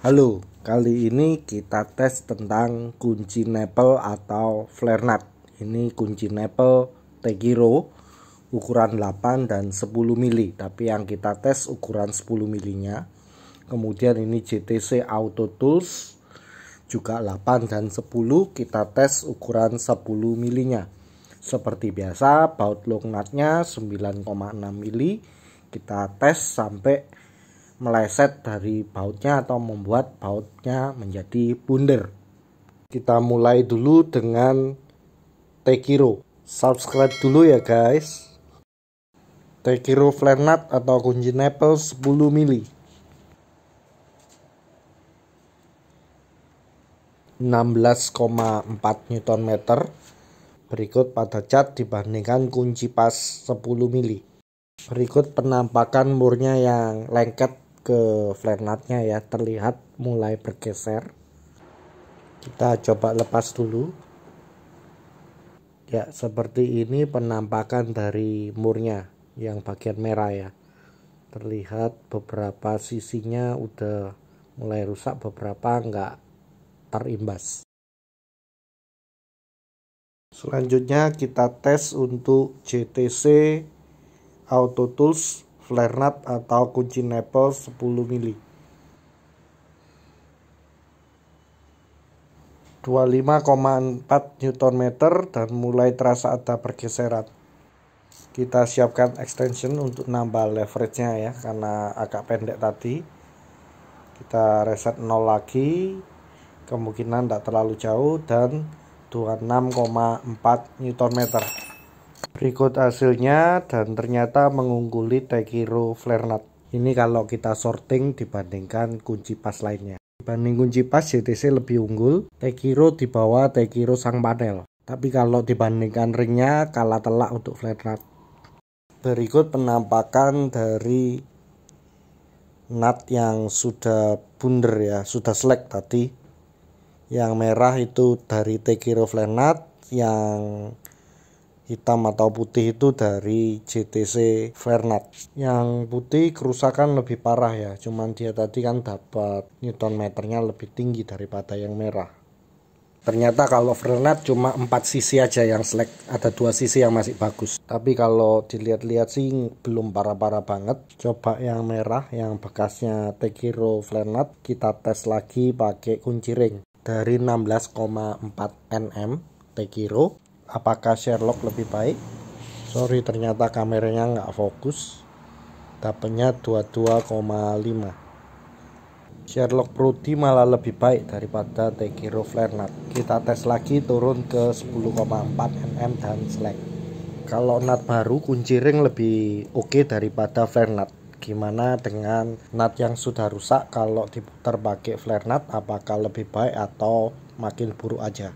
Halo, kali ini kita tes tentang kunci nepel atau flare nut. Ini kunci nepel Tegiro ukuran 8 dan 10 mili, tapi yang kita tes ukuran 10 milinya. Kemudian ini JTC Auto Tools juga 8 dan 10, kita tes ukuran 10 milinya. Seperti biasa, baut long nutnya 9,6 mili. Kita tes sampai meleset dari bautnya atau membuat bautnya menjadi bundar. Kita mulai dulu dengan Tegiro. Subscribe dulu ya guys. Tegiro flare nut atau kunci nepel 10 mili. 16,4 Nm. Berikut pada cat dibandingkan kunci pas 10 mili. Berikut penampakan murnya yang lengket ke flare nutnya ya, terlihat mulai bergeser. Kita coba lepas dulu. Ya, seperti ini penampakan dari murnya yang bagian merah ya. Terlihat beberapa sisinya udah mulai rusak, beberapa enggak terimbas. Selanjutnya kita tes untuk JTC Auto Tools flare nut atau kunci nepel 10 mili. 25,4 Nm dan mulai terasa ada pergeseran. Kita siapkan extension untuk nambah leverage-nya ya, karena agak pendek tadi. Kita reset 0 lagi, kemungkinan tidak terlalu jauh, dan 26,4 Nm. Berikut hasilnya, dan ternyata mengungguli Tegiro flare nut. Ini kalau kita sorting dibandingkan kunci pas lainnya. Dibanding kunci pas, JTC lebih unggul. Tegiro di bawah Tegiro sang panel. Tapi kalau dibandingkan ringnya, kalah telak untuk flare nut. Berikut penampakan dari nut yang sudah bundar ya, sudah slack tadi. Yang merah itu dari Tegiro flare nut, yang hitam atau putih itu dari JTC flare nut. Yang putih kerusakan lebih parah ya, cuman dia tadi kan dapat newton meternya lebih tinggi daripada yang merah. Ternyata kalau flare nut cuma 4 sisi aja yang slack, ada 2 sisi yang masih bagus. Tapi kalau dilihat-lihat sih belum parah-parah banget. Coba yang merah yang bekasnya Tegiro flare nut, kita tes lagi pakai kunci ring dari 16,4 Nm Tegiro. Apakah Sherlock lebih baik? Sorry, ternyata kameranya nggak fokus. Dapatnya 22,5. Sherlock Pro D malah lebih baik daripada Tegiro flare nut. Kita tes lagi turun ke 10,4 Nm dan slack. Kalau nut baru kunci ring lebih oke daripada flare nut. Gimana dengan nut yang sudah rusak? Kalau diputar pakai flare nut, apakah lebih baik atau makin buruk aja?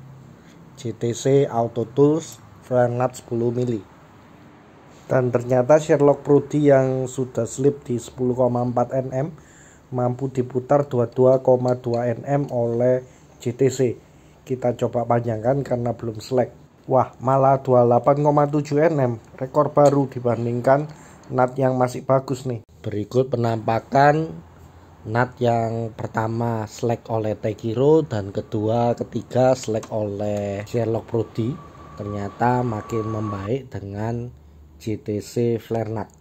JTC Auto Tools flare nut 10 mili. Dan ternyata Sherlock Pro D yang sudah slip di 10,4 Nm mampu diputar 22,2 Nm oleh JTC. Kita coba panjangkan karena belum slack. Wah, malah 28,7 Nm, rekor baru dibandingkan nut yang masih bagus nih. Berikut penampakan nut yang pertama slack oleh Tegiro dan kedua, ketiga slack oleh Sherlock Pro D. Ternyata makin membaik dengan JTC flare nut.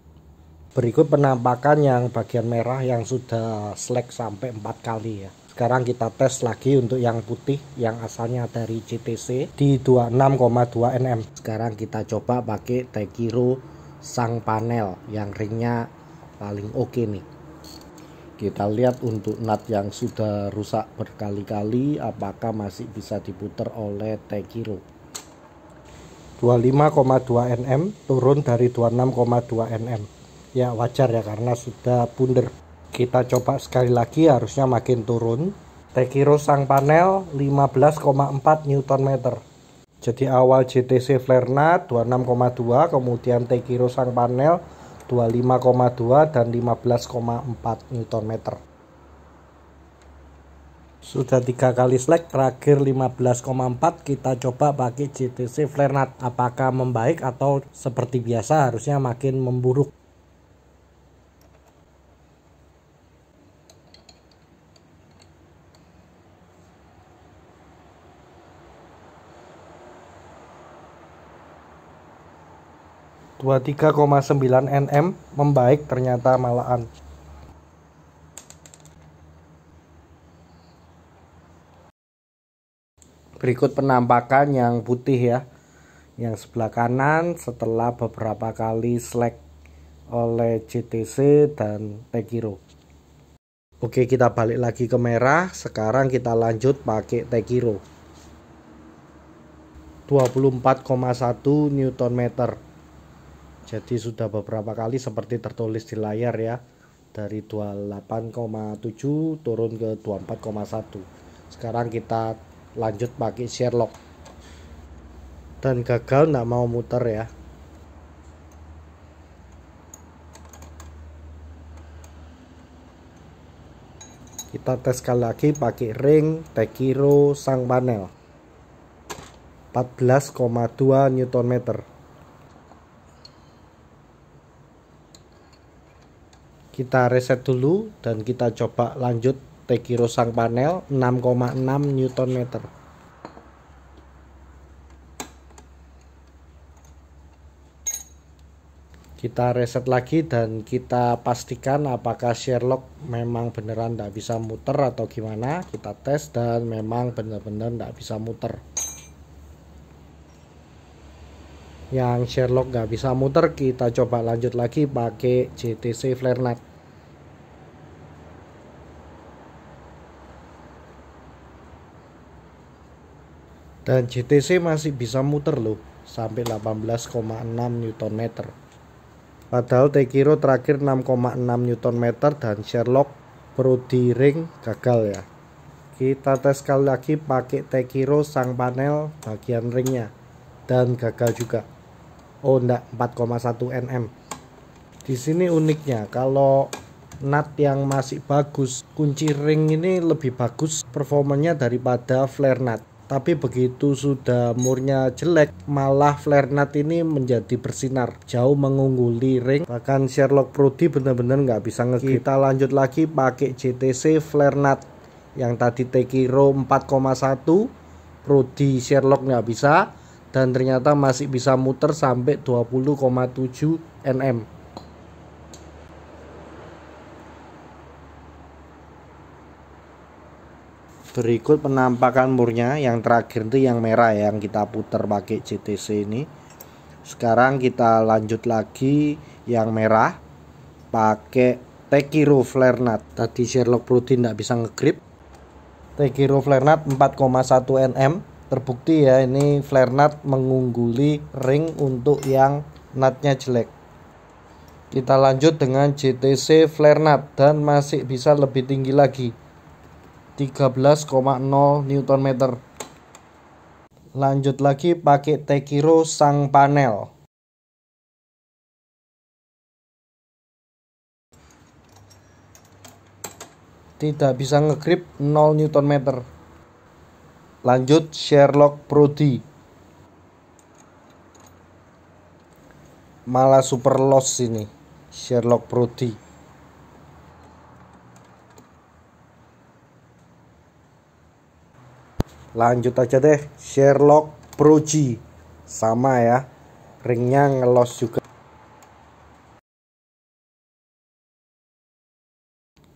Berikut penampakan yang bagian merah yang sudah slack sampai 4 kali ya. Sekarang kita tes lagi untuk yang putih yang asalnya dari JTC di 26,2 Nm. Sekarang kita coba pakai Tegiro sang panel yang ringnya paling oke nih. Kita lihat untuk nut yang sudah rusak berkali-kali apakah masih bisa diputar oleh Tegiro. 25,2 Nm turun dari 26,2 Nm. Ya wajar ya karena sudah bundar. Kita coba sekali lagi, harusnya makin turun. Tegiro sang panel 15,4 Nm. Jadi awal JTC flare nut 26,2, kemudian Tegiro sang panel 25,2 dan 15,4 Nm. Sudah 3 kali slack, terakhir 15,4. Kita coba pakai JTC flare nut. Apakah membaik atau seperti biasa harusnya makin memburuk? 23,9 Nm, membaik ternyata malahan. Berikut penampakan yang putih ya. Yang sebelah kanan setelah beberapa kali select oleh JTC dan Tekiro. Oke, kita balik lagi ke merah. Sekarang kita lanjut pakai Tekiro. 24,1 Nm. Jadi sudah beberapa kali seperti tertulis di layar ya. Dari 28,7 turun ke 24,1. Sekarang kita lanjut pakai Sherlock. Dan gagal, nggak mau muter ya. Kita tes sekali lagi pakai ring Tekiro sang panel. 14,2 Nm. Kita reset dulu dan kita coba lanjut Tekiro sang panel 6,6 Nm. Kita reset lagi dan kita pastikan apakah Sherlock memang beneran tidak bisa muter atau gimana. Kita tes dan memang benar-benar tidak bisa muter. Yang Sherlock nggak bisa muter, kita coba lanjut lagi pakai JTC flare nut. Dan JTC masih bisa muter loh, sampai 18,6 Nm. Padahal Tekiro terakhir 6,6 Nm dan Sherlock Prodi ring gagal ya. Kita tes sekali lagi pakai Tekiro sang panel bagian ringnya dan gagal juga. Oh enggak, 4,1 Nm. Di sini uniknya kalau nut yang masih bagus, kunci ring ini lebih bagus performanya daripada flare nut. Tapi begitu sudah murnya jelek, malah flare nut ini menjadi bersinar, jauh mengungguli ring. Bahkan Sherlock Prodi benar-benar nggak bisa nge-grip. Kita lanjut lagi pakai JTC flare nut. Yang tadi Tekiro 4,1, Prodi Sherlock nggak bisa, dan ternyata masih bisa muter sampai 20,7 Nm. Berikut penampakan murnya. Yang terakhir itu yang merah ya, yang kita putar pakai JTC ini. Sekarang kita lanjut lagi yang merah pakai Tekiro flare nut. Tadi Sherlock Prodi tidak bisa ngegrip. Tekiro flare nut 4,1 Nm. Terbukti ya, ini flare nut mengungguli ring untuk yang nutnya jelek. Kita lanjut dengan JTC flare nut dan masih bisa lebih tinggi lagi, 13,0 Nm. Lanjut lagi pakai Tekiro sang panel. Tidak bisa ngegrip, 0 Nm. Lanjut Sherlock Prodi. Malah super loss ini Sherlock Prodi. Lanjut aja deh Sherlock Prodi. Sama ya, ringnya ngelos juga.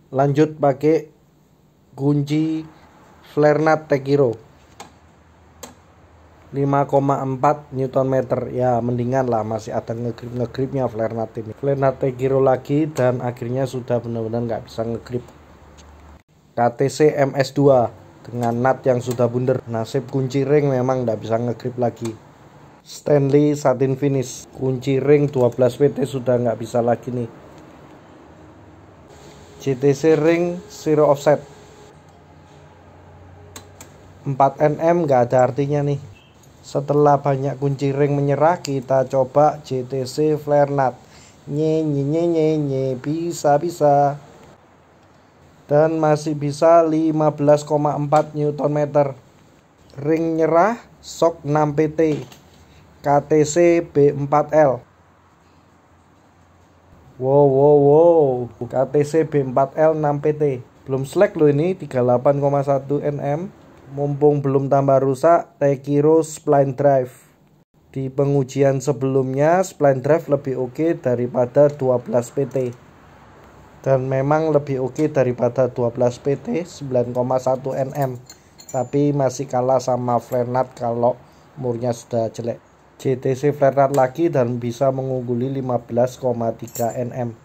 Lanjut pakai kunci flare nut Tekiro 5,4 Nm. Ya mendingan lah, masih ada ngegripnya flare nut ini. Flare nut Tekiro lagi dan akhirnya sudah benar-benar nggak bisa ngegrip. KTC MS2 dengan nut yang sudah bundar. Nasib kunci ring memang nggak bisa ngegrip lagi. Stanley satin finish, kunci ring 12 WT sudah nggak bisa lagi nih. JTC ring zero offset 4 Nm nggak ada artinya nih. Setelah banyak kunci ring menyerah, kita coba JTC flare nut. Nye bisa dan masih bisa 15,4 Nm. Ring nyerah, shock 6 PT, KTC B4L. Wow, KTC B4L 6 PT. Belum select loh ini, 38,1 Nm. Mumpung belum tambah rusak, Tekiro spline drive. Di pengujian sebelumnya spline drive lebih oke daripada 12 PT. Dan memang lebih oke daripada 12 PT 9,1 Nm. Tapi masih kalah sama flare nut kalau murnya sudah jelek. JTC flare nut lagi dan bisa mengungguli 15,3 Nm.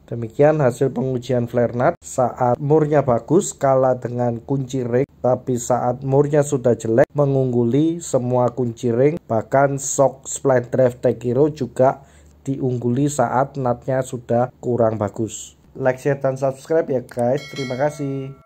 Demikian hasil pengujian flare nut. Saat murnya bagus kalah dengan kunci ring, tapi saat murnya sudah jelek mengungguli semua kunci ring. Bahkan shock spline drive Tech Hero juga diungguli saat nutnya sudah kurang bagus. Like, share, dan subscribe ya guys. Terima kasih.